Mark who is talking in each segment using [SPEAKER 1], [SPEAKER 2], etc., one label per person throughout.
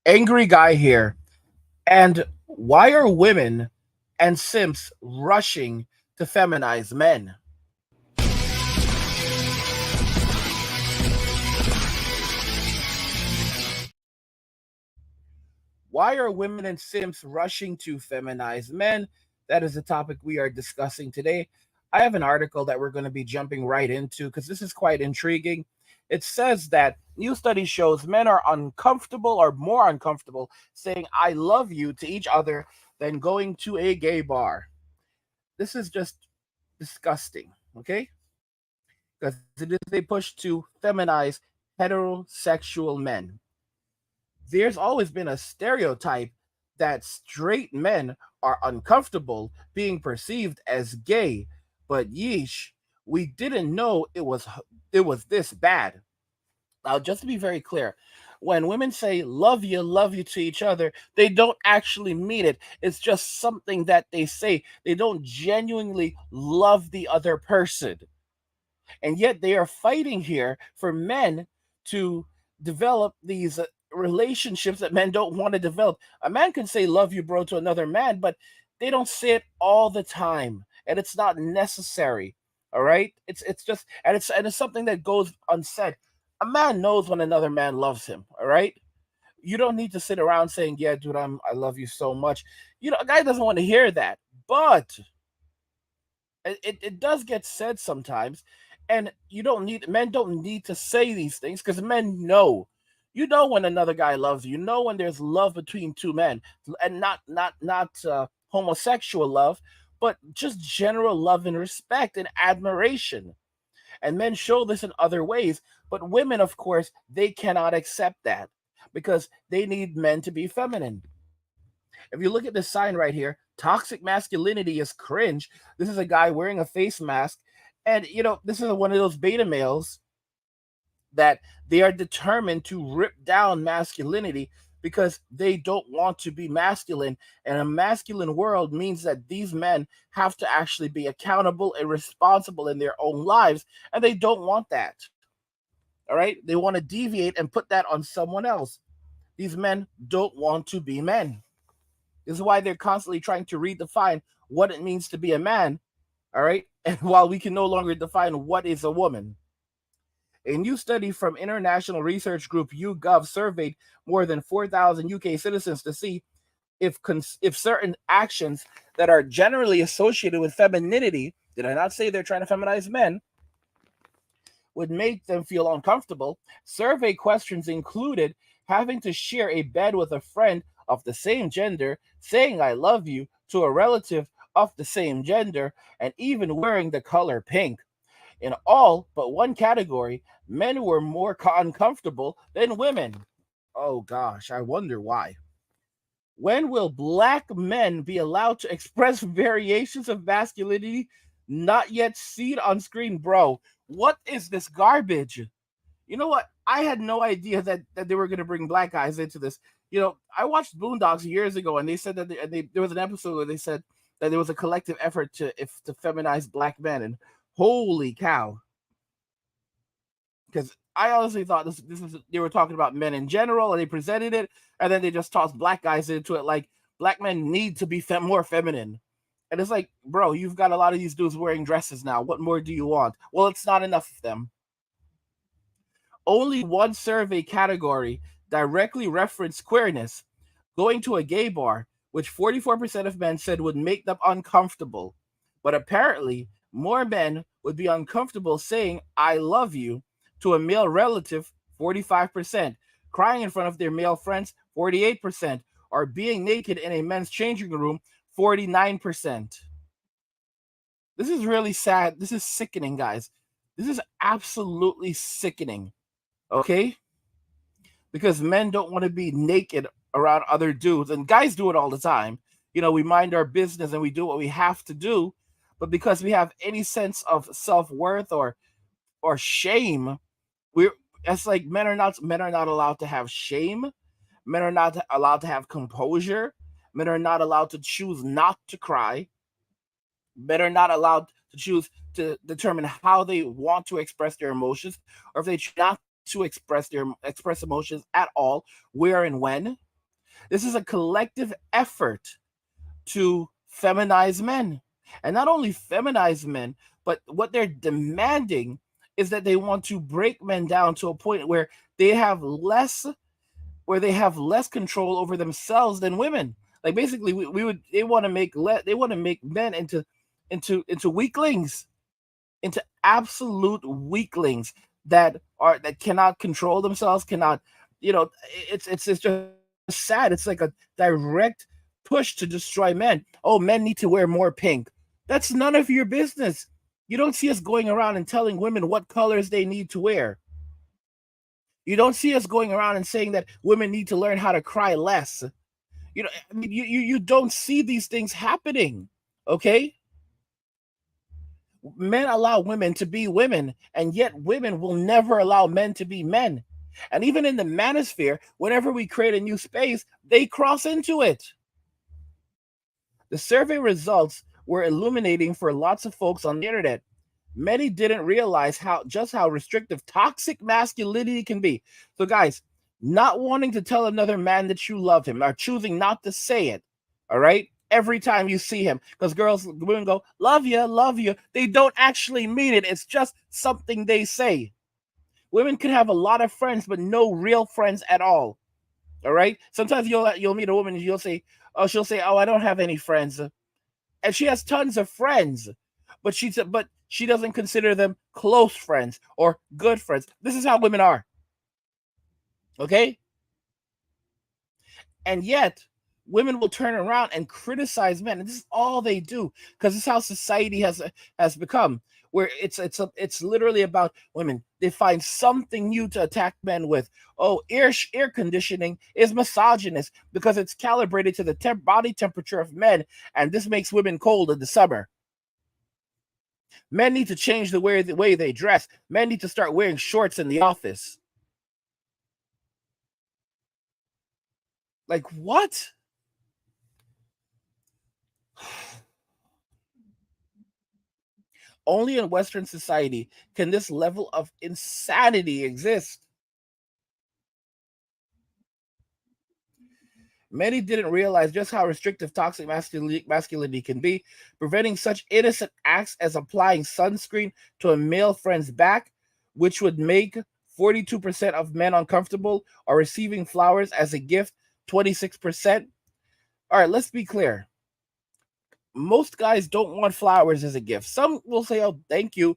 [SPEAKER 1] Angry guy here. And why are women and simps rushing to feminize men? Why are women and simps rushing to feminize men? That is the topic we are discussing today. I have an article that we're going to be jumping right into because this is quite intriguing. It says that new study shows men are uncomfortable or more uncomfortable saying I love you to each other than going to a gay bar. This is just disgusting, okay? Because it is a push to feminize heterosexual men. There's always been a stereotype that straight men are uncomfortable being perceived as gay, but yeesh, we didn't know it was this bad. Now, just to be very clear, when women say love you to each other, they don't actually mean it. It's just something that they say. They don't genuinely love the other person. And yet they are fighting here for men to develop these relationships that men don't want to develop. A man can say love you bro to another man, but they don't say it all the time, and it's not necessary. All right? It's just and it's something that goes unsaid. A man knows when another man loves him, all right? You don't need to sit around saying, "Yeah, dude, I love you so much." A guy doesn't want to hear that. But it does get said sometimes, and men don't need to say these things because men know. You know when another guy loves you. You know when there's love between two men, and not homosexual love, but just general love and respect and admiration. And men show this in other ways, but women, of course, they cannot accept that because they need men to be feminine. If you look at this sign right here, toxic masculinity is cringe. This is a guy wearing a face mask. And, this is one of those beta males that they are determined to rip down masculinity because they don't want to be masculine. And a masculine world means that these men have to actually be accountable and responsible in their own lives. And they don't want that. All right? They want to deviate and put that on someone else. These men don't want to be men. This is why they're constantly trying to redefine what it means to be a man, all right? And while we can no longer define what is a woman. A new study from international research group YouGov surveyed more than 4,000 UK citizens to see if certain actions that are generally associated with femininity, did I not say they're trying to feminize men, would make them feel uncomfortable. Survey questions included having to share a bed with a friend of the same gender, saying I love you to a relative of the same gender, and even wearing the color pink. In all but one category, men were more uncomfortable than women. Oh gosh, I wonder why. When will black men be allowed to express variations of masculinity not yet seen on screen? Bro, what is this garbage? You know what? I had no idea that they were going to bring black guys into this. I watched Boondocks years ago, and they said that there was an episode where they said that there was a collective effort to feminize black men, and holy cow! Because I honestly thought this was they were talking about men in general, and they presented it, and then they just tossed black guys into it like black men need to be more feminine. And it's like, bro, you've got a lot of these dudes wearing dresses now. What more do you want? Well, it's not enough of them. Only one survey category directly referenced queerness, going to a gay bar, which 44% of men said would make them uncomfortable. But apparently, more men would be uncomfortable saying, I love you to a male relative, 45%, crying in front of their male friends, 48%, or being naked in a men's changing room, 49%. This is really sad. This is sickening, guys. This is absolutely sickening. Okay? Because men don't want to be naked around other dudes, and guys do it all the time. We mind our business and we do what we have to do, but because we have any sense of self-worth or shame, we're it's like men are not allowed to have shame. Men are not allowed to have composure. Men are not allowed to choose not to cry. Men are not allowed to choose to determine how they want to express their emotions, or if they choose not to express emotions at all, where and when. This is a collective effort to feminize men. And not only feminize men, but what they're demanding is that they want to break men down to a point where they have less they have less control over themselves than women. Like basically we would they want to make men into weaklings, into absolute weaklings that cannot control themselves, cannot, it's just sad. It's like a direct push to destroy men. Oh, men need to wear more pink. That's none of your business. You don't see us going around and telling women what colors they need to wear. You don't see us going around and saying that women need to learn how to cry less. I mean, you don't see these things happening. Okay? Men allow women to be women, and yet women will never allow men to be men. And even in the manosphere, whenever we create a new space, they cross into it. The survey results were illuminating for lots of folks on the internet. Many didn't realize how restrictive toxic masculinity can be. So, guys, not wanting to tell another man that you love him, or choosing not to say it, all right? Every time you see him, because women go, love you, love you. They don't actually mean it. It's just something they say. Women can have a lot of friends, but no real friends at all. All right. Sometimes you'll meet a woman and she'll say, oh, I don't have any friends, and she has tons of friends, but she doesn't consider them close friends or good friends. This is how women are. Okay. And yet women will turn around and criticize men, and this is all they do, because this is how society has become, where it's literally about women. They find something new to attack men with. Oh, air conditioning is misogynist because it's calibrated to the body temperature of men, and this makes women cold in the summer. Men need to change the way they dress. Men need to start wearing shorts in the office. Like, what? Only in Western society can this level of insanity exist. Many didn't realize just how restrictive toxic masculinity can be, preventing such innocent acts as applying sunscreen to a male friend's back, which would make 42% of men uncomfortable, or receiving flowers as a gift, 26%. All right, let's be clear. Most guys don't want flowers as a gift. Some will say, oh, thank you,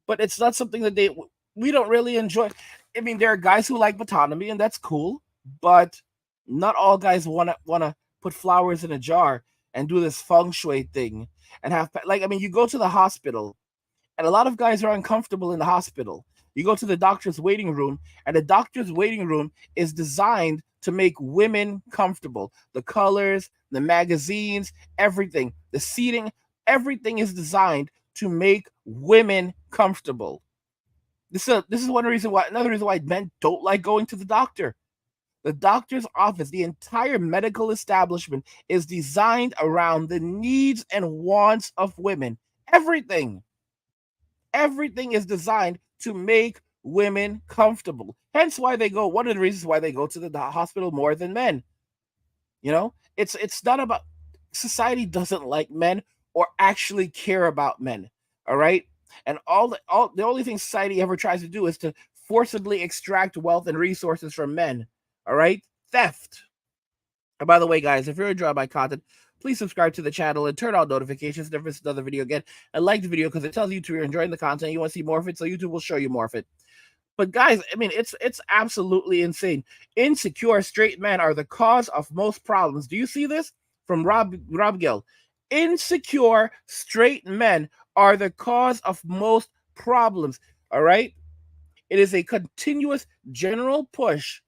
[SPEAKER 1] but it's not something that we don't really enjoy. I mean, there are guys who like autonomy, and that's cool, but not all guys wanna put flowers in a jar and do this feng shui thing and have, like, I mean, you go to the hospital, and a lot of guys are uncomfortable in the hospital. You go to the doctor's waiting room, and the doctor's waiting room is designed to make women comfortable. The colors, the magazines, everything, the seating, everything is designed to make women comfortable. This is one reason why another reason why men don't like going to the doctor. The doctor's office, the entire medical establishment is designed around the needs and wants of women. Everything is designed to make women comfortable. Hence why they go, one of the reasons why they go to the hospital more than men. It's not about, society doesn't like men or actually care about men. All right. And all the only thing society ever tries to do is to forcibly extract wealth and resources from men. All right. Theft. And by the way, guys, if you're enjoying my content, please subscribe to the channel and turn on notifications if there's another video again. And like the video because it tells YouTube you're enjoying the content. You want to see more of it, so YouTube will show you more of it. But guys, I mean, it's absolutely insane. Insecure straight men are the cause of most problems. Do you see this? From Rob Gill. Insecure straight men are the cause of most problems. All right? It is a continuous general push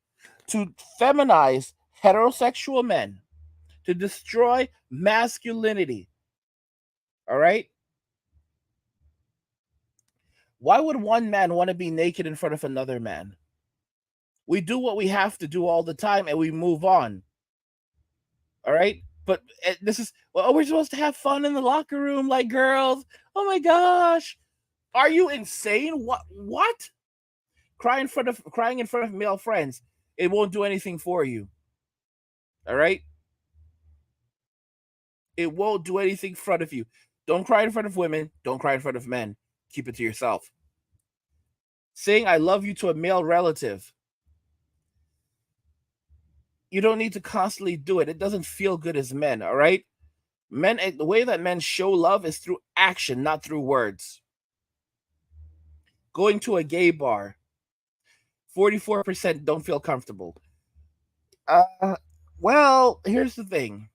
[SPEAKER 1] to feminize heterosexual men, to destroy masculinity. All right? Why would one man want to be naked in front of another man? We do what we have to do all the time and we move on. All right? But this is, well, we're supposed to have fun in the locker room like girls. Oh my gosh. Are you insane? What? Crying in front of male friends, it won't do anything for you. All right, it won't do anything in front of you. Don't cry in front of women. Don't cry in front of men. Keep it to yourself. Saying I love you to a male relative, you don't need to constantly do it. It doesn't feel good as men. All right, men. The way that men show love is through action, not through words. Going to a gay bar, 44% don't feel comfortable. Uh, well, here's the thing.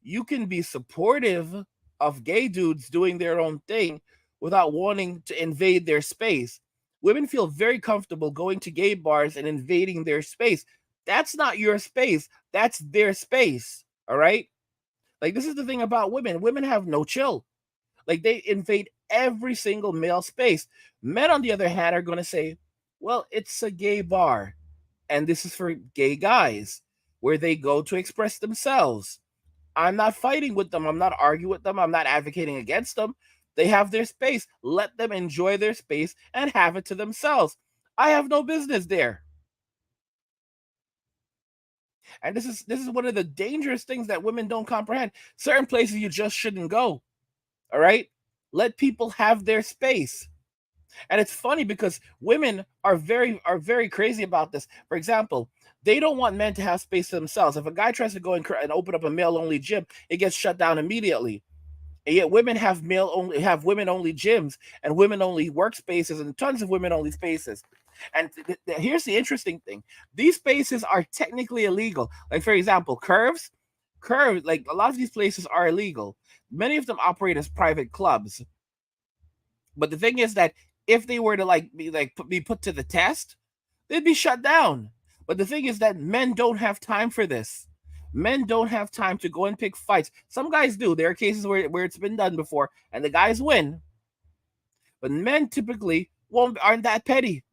[SPEAKER 1] You can be supportive of gay dudes doing their own thing without wanting to invade their space. Women feel very comfortable going to gay bars and invading their space. That's not your space. That's their space. All right? Like, this is the thing about women. Women have no chill. Like, they invade every single male space. Men, on the other hand, are going to say, well, it's a gay bar, and this is for gay guys where they go to express themselves. I'm not fighting with them. I'm not arguing with them. I'm not advocating against them. They have their space. Let them enjoy their space and have it to themselves. I have no business there. And this is one of the dangerous things that women don't comprehend. Certain places you just shouldn't go. All right? Let people have their space. And it's funny because women are very crazy about this. For example, they don't want men to have space to themselves. If a guy tries to go and open up a male only gym, it gets shut down immediately. And yet women have women only gyms and women only workspaces and tons of women only spaces. And here's the interesting thing: these spaces are technically illegal. Like, for example, curves. Like, a lot of these places are illegal. Many of them operate as private clubs. But the thing is that if they were to be put to the test, they'd be shut down. But the thing is that men don't have time for this. Men don't have time to go and pick fights. Some guys do. There are cases where it's been done before and the guys win. But men typically aren't that petty.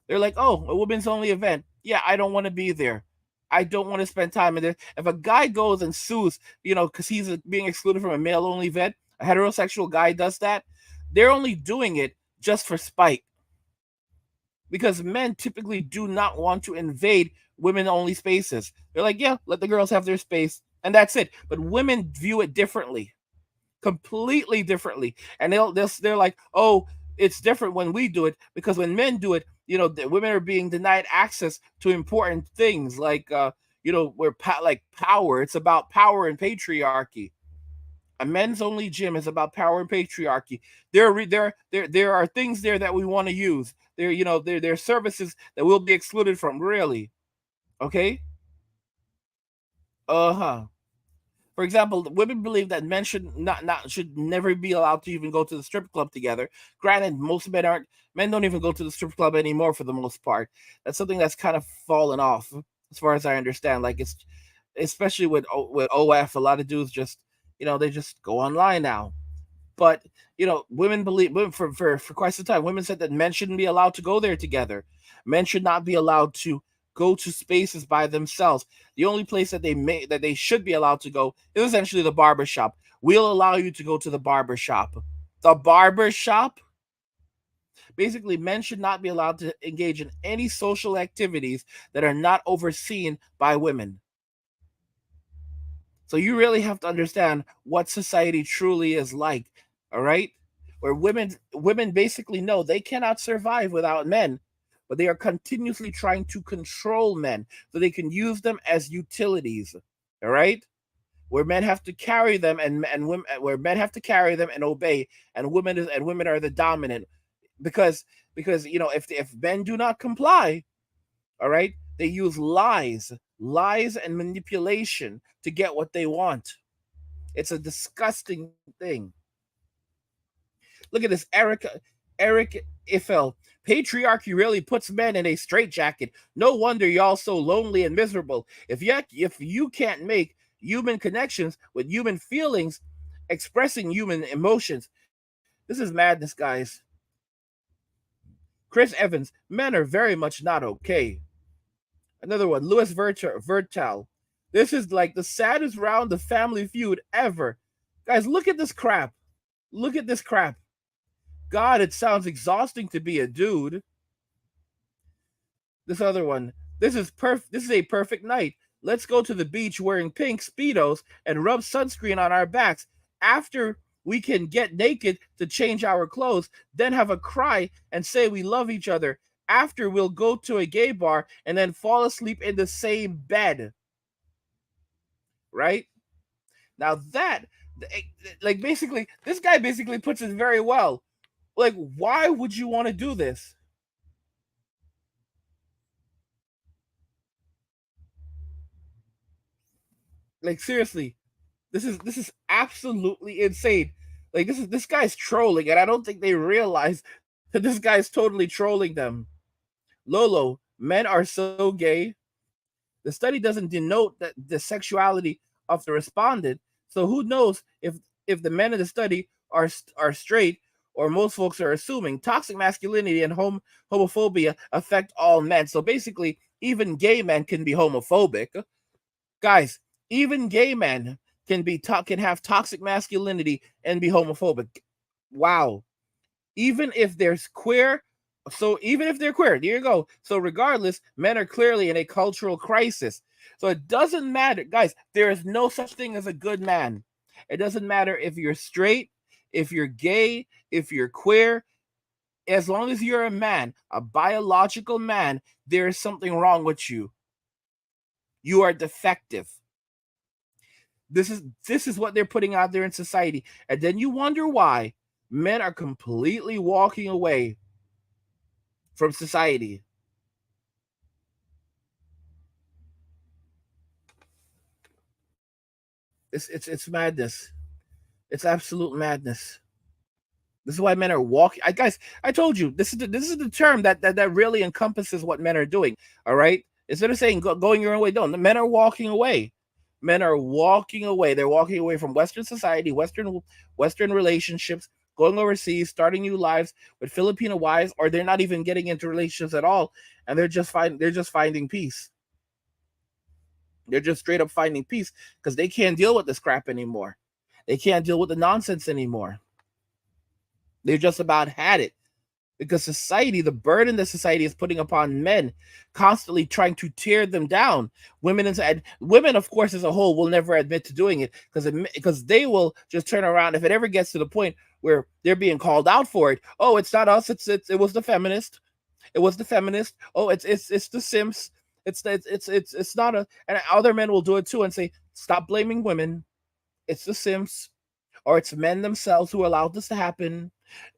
[SPEAKER 1] They're like, oh, a women's only event. Yeah, I don't want to be there. I don't want to spend time in there. If a guy goes and sues, because he's being excluded from a male only event, a heterosexual guy does that, they're only doing it just for spite. Because men typically do not want to invade women only spaces. They're like, yeah, let the girls have their space, and that's it. But women view it differently, completely differently. And they're like, oh, it's different when we do it, because when men do it, the women are being denied access to important things like where like power. It's about power and patriarchy. A men's only gym is about power and patriarchy. There are things there that we want to use. There are services that will be excluded from. Really, okay? Uh-huh. For example, women believe that men should never be allowed to even go to the strip club together. Granted, most men don't even go to the strip club anymore for the most part. That's something that's kind of fallen off, as far as I understand. Like, it's especially with OF, a lot of dudes just they just go online now. But women believe for quite some time, women said that men shouldn't be allowed to go there together. Men should not be allowed to go to spaces by themselves. The only place that they should be allowed to go is essentially the barber shop. We'll allow you to go to the barber shop. The barber shop? Basically, men should not be allowed to engage in any social activities that are not overseen by women. So you really have to understand what society truly is like, all right? Where women basically know they cannot survive without men, but they are continuously trying to control men so they can use them as utilities, all right? Where men have to carry them and women where men have to carry them and obey, and women are the dominant, because if men do not comply, all right, they use lies and manipulation to get what they want. It's a disgusting thing. Look at this, Eric Iffel. Patriarchy really puts men in a straitjacket. No wonder y'all so lonely and miserable. If you can't make human connections with human feelings, expressing human emotions, this is madness, guys. Chris Evans, men are very much not okay. Another one, Louis Vertal. This is like the saddest round of Family Feud ever. Guys, look at this crap. Look at this crap. God, it sounds exhausting to be a dude. This other one. This is a perfect night. let's go to the beach wearing pink Speedos and rub sunscreen on our backs after we can get naked to change our clothes, then have a cry and say we love each other. After we'll go to a gay bar and then fall asleep in the same bed, right? Now that, like, basically, this guy basically puts it very well. Like, why would you want to do this? Like, seriously, this is absolutely insane. Like, this guy's trolling, and I don't think they realize that this guy's totally trolling them. Lolo, men are so gay. The study doesn't denote that the sexuality of the respondent, so who knows if the men in the study are straight, or most folks are assuming toxic masculinity and homophobia affect all men. So basically, even gay men can be homophobic. Guys, even gay men can have toxic masculinity and be homophobic. Wow. Even if there's queer, so even if they're queer, there you go. So regardless, men are clearly in a cultural crisis. So it doesn't matter, guys. There is no such thing as a good man. It doesn't matter if you're straight, if you're gay, if you're queer. As long as you're a man, a biological man, there is something wrong with you. You are defective. This is what they're putting out there in society, and then you wonder why men are completely walking away from society. It's madness. It's absolute madness. This is why men are walking. Guys, I told you this is the term that really encompasses what men are doing. All right, instead of saying going your own way, don't. The men are walking away. Men are walking away. They're walking away from Western society, Western relationships, going overseas, starting new lives with Filipino wives, or they're not even getting into relationships at all, and they're just finding peace. They're just straight up finding peace because they can't deal with this crap anymore. They can't deal with the nonsense anymore. They've just about had it because society, the burden that society is putting upon men, constantly trying to tear them down. Women, of course, as a whole, will never admit to doing it because they will just turn around if it ever gets to the point where they're being called out for it. Oh, it's not us. It was the feminist. It was the feminist. Oh, it's the simps. It's not a. And other men will do it too and say, stop blaming women. It's the simps, or it's men themselves who allowed this to happen.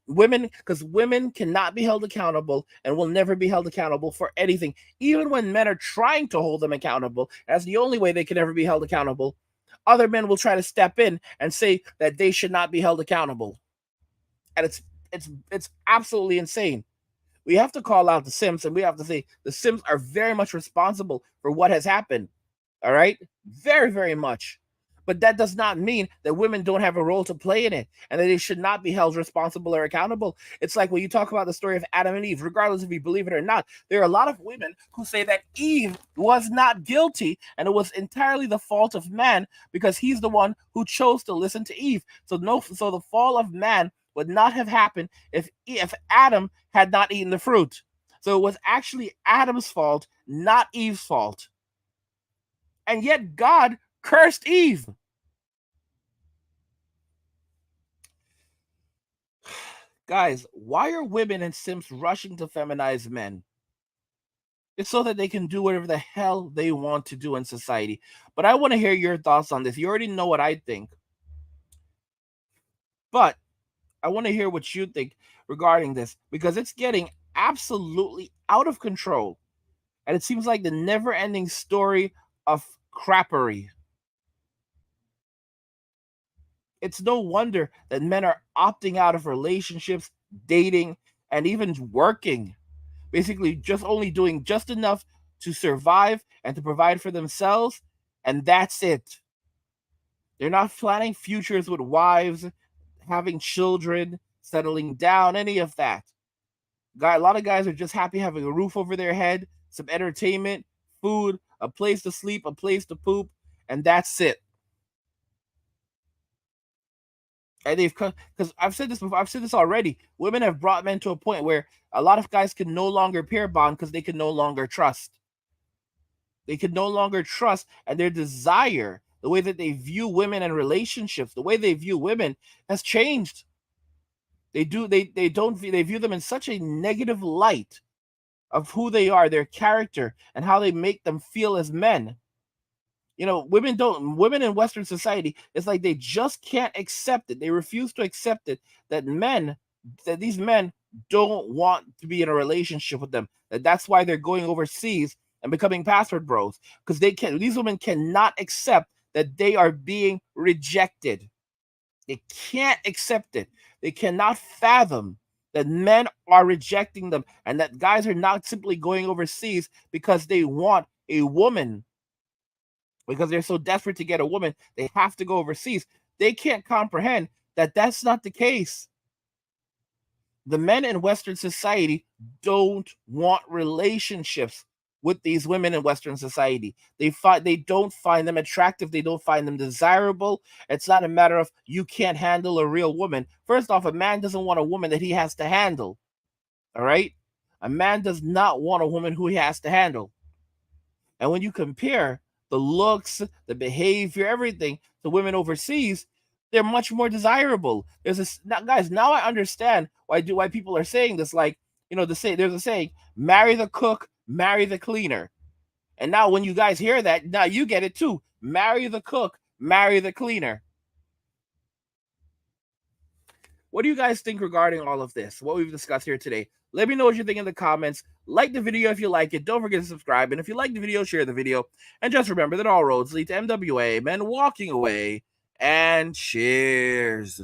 [SPEAKER 1] Women, because women cannot be held accountable and will never be held accountable for anything, even when men are trying to hold them accountable. That's the only way they can ever be held accountable. Other men will try to step in and say that they should not be held accountable, and it's absolutely insane. We have to call out the Sims, and we have to say the Sims are very much responsible for what has happened. All right, very, very much. But that does not mean that women don't have a role to play in it and that they should not be held responsible or accountable. It's like when you talk about the story of Adam and Eve, regardless if you believe it or not, there are a lot of women who say that Eve was not guilty and it was entirely the fault of man because he's the one who chose to listen to Eve. So the fall of man would not have happened if Adam had not eaten the fruit. So it was actually Adam's fault, not Eve's fault. And yet God cursed Eve. Guys, why are women and simps rushing to feminize men? It's so that they can do whatever the hell they want to do in society. But I want to hear your thoughts on this. You already know what I think, but I want to hear what you think regarding this because it's getting absolutely out of control. And it seems like the never ending story of crappery. It's no wonder that men are opting out of relationships, dating, and even working. Basically, just only doing just enough to survive and to provide for themselves, and that's it. They're not planning futures with wives, having children, settling down, any of that. A lot of guys are just happy having a roof over their head, some entertainment, food, a place to sleep, a place to poop, and that's it. And they've because I've said this before, I've said this already. Women have brought men to a point where a lot of guys can no longer pair bond because they can no longer trust. They can no longer trust, and their desire, the way that they view women and relationships, the way they view women has changed. They view them in such a negative light of who they are, their character, and how they make them feel as men. Women in Western society, it's like they just can't accept it. They refuse to accept it that these men don't want to be in a relationship with them. That's why they're going overseas and becoming password bros, because these women cannot accept that they are being rejected. They can't accept it. They cannot fathom that men are rejecting them, and that guys are not simply going overseas because they want a woman, because they're so desperate to get a woman, they have to go overseas. They can't comprehend that that's not the case. The men in Western society don't want relationships with these women in Western society. They don't find them attractive. They don't find them desirable. It's not a matter of you can't handle a real woman. First off, a man doesn't want a woman that he has to handle. All right? A man does not want a woman who he has to handle. And when you compare the looks, the behavior, everything to women overseas, they're much more desirable. Guys. Now I understand why people are saying this. Like, there's a saying, marry the cook, marry the cleaner. And now when you guys hear that, now you get it too. Marry the cook, marry the cleaner. What do you guys think regarding all of this, what we've discussed here today? Let me know what you think in the comments. Like the video if you like it. Don't forget to subscribe. And if you like the video, share the video. And just remember that all roads lead to MWA, men walking away. And cheers.